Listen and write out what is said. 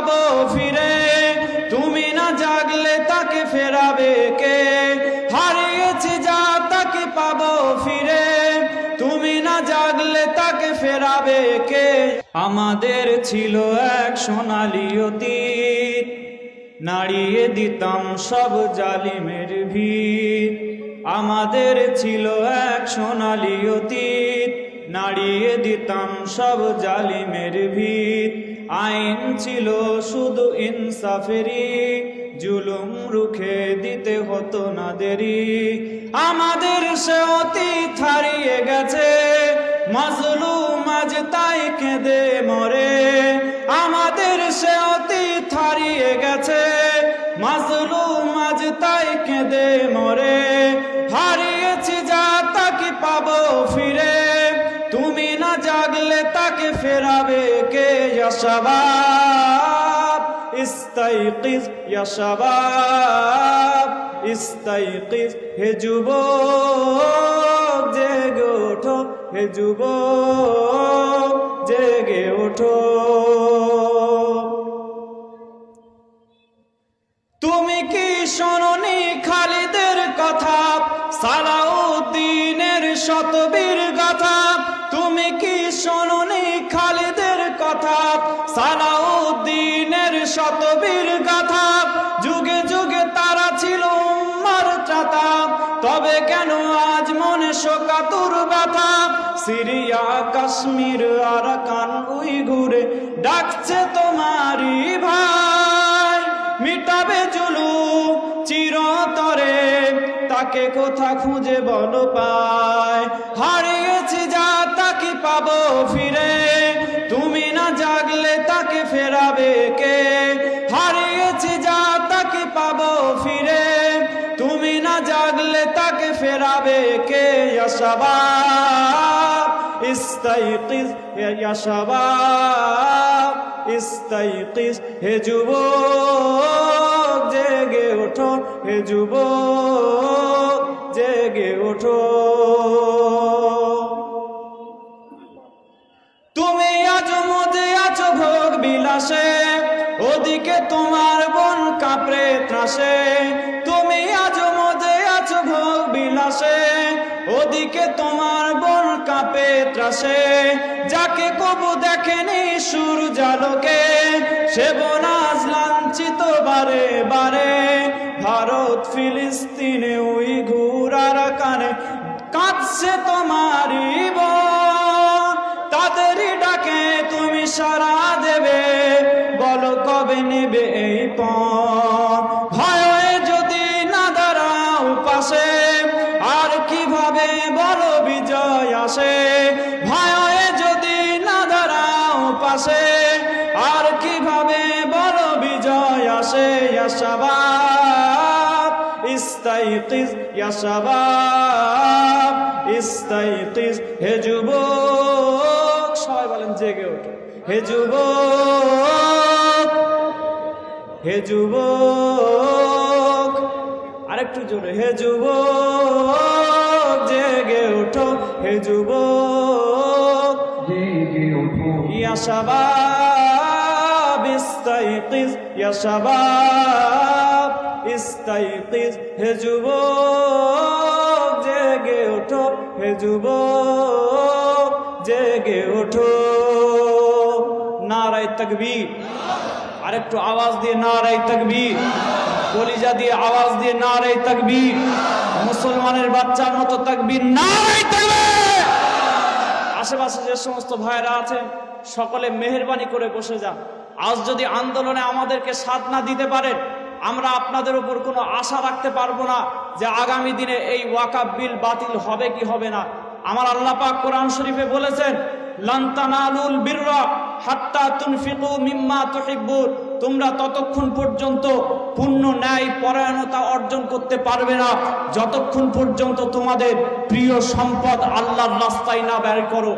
পাবো ফিরে, তুমি না জাগলে তাকে ফেরাবে কে? হারিয়েছি যা তাকে পাবো ফিরে, তুমি না জাগলে তাকে ফেরাবে কে? আমাদের ছিল এক সোনালী অতীত, নাড়িয়ে দিতাম সব জালিমের ভিত। আমাদের ছিল এক সোনালী অতীত, নাড়িয়ে দিতাম সব জালিমের ভিত। আইন ছিল শুধু ইনসাফেরই, জুলুম রুখে দিতে হতো না দেরি। আমাদের সে অতীত হারিয়ে গেছে, মাজলুম আজ তাই কেঁদে মরে। আমাদের সে অতীত হারিয়ে গেছে, মাজলুম আজ তাই কেঁদে মরে। হারিয়েছি যা তাকে পাবো ফিরে, তুমি না জাগলে তাকে ফেরাবে কে? ইয়া শাবাব ইস্তাইকিজ, ইয়া শাবাব ইস্তাইকিজ, হে যুবক জেগে ওঠো, হে যুবক জেগে ওঠো। তুমি কি শোনোনি খালিদের কথা, সালাউদ্দিনের শতবীর গাথা? তুমি কি শোনোনি খালিদের কথা, সালাউদ্দিনের শতবীর গাথা? যুগে যুগে তারা ছিল উম্মার ত্রাতা, তবে কেন আজ মনে শোকাতুর ব্যথা? সিরিয়া কাশ্মীর আরাকান উইঘুরে ডাকছে তোমারই ভাই, মিটাবে জুলুম চিরতরে, তাকে কোথা খুঁজে বলো পায়? হারিয়েছি যা তাকে পাবো ফিরে, তুমি না জাগলে তাকে ফেরাবে কে? হারিয়েছি যা তাকে পাবো ফিরে, তুমি না জাগলে তাকে ফেরাবে কে? ইয়া শাবাব ইস্তাইকিজ, ইয়া শাবাব ইস্তাইকিজ, হে যুবক জেগে ওঠো, হে যুবক জেগে ওঠো। তুমি আজ মজে আছো ভোগ বিলাসে, ওদিকে তোমার বোন কাঁপড়ে ত্রাসে। তুমি আজ মজে আছো ভোগ বিলাসে, ওদিকে তোমার বোন কাঁপে ত্রাসে। যাকে কবু দেখেনি সূর্যালোকে, সে বোন আজ লাঞ্ছিত বারে বারে। ভারত ফিলিস্তিনে উইঘুর আরাকানে কাঁদছে তোমারই বোন, তাদেরই ডাকে তুমি সাড়া দেবে, বলো কবে নেবে এই পণ? ভয়ে যদি না দাঁড়াও পাশে, আর কিভাবে বলো বিজয় আসে? ভয়ে যদি না দাঁড়াও পাশে, আর কিভাবে বলো বিজয় আসে? ইয়া শাবাব ইস্তাইকিজ, ইয়া শাবাব ইস্তাইকিজ, হে যুবক, সবাই বলেন জেগে ওঠো, হে যুবক, হে যুবক, আরেকটু জোরে, হে যুবক জেগে ওঠো, হে যুবক জেগে ওঠো। ইয়া শাবাব ইস্তাইকিজ, ইয়া শাবাব ইস্তাইকিজ, হে যুবক জেগে ওঠো, হে যুবক জেগে ওঠো। নারায়ে তাকবীর, আরেকটু আওয়াজ দিয়ে নারায়ে তাকবীর, কলিজা দিয়ে আওয়াজ দিয়ে নারায়ে তাকবীর, মুসলমানের বাচ্চার মতো তাকবীর, নারায়ে তাকবীর। আশেপাশে যে সমস্ত ভাইরা আছেন সকলে মেহেরবানি করে বসে যান। আজ যদি আন্দোলনে আমাদেরকে সাথ না দিতে পারেন, আমরা আপনাদের উপর কোনো আশা রাখতে পারবো না যে আগামী দিনে এই ওয়াকফ বিল বাতিল হবে কি হবে না। আমার আল্লাহ পাক কোরআন শরীফে বলেছেন, লান তানালুল বিররা হাত্তা তুনফিকু মিম্মা তুহিব্বুন, তোমরা ততক্ষণ পর্যন্ত পূর্ণ ন্যায় পরায়ণতা অর্জন করতে পারবে না যতক্ষণ পর্যন্ত তোমাদের প্রিয় সম্পদ আল্লাহর রাস্তায় না ব্যয় করো।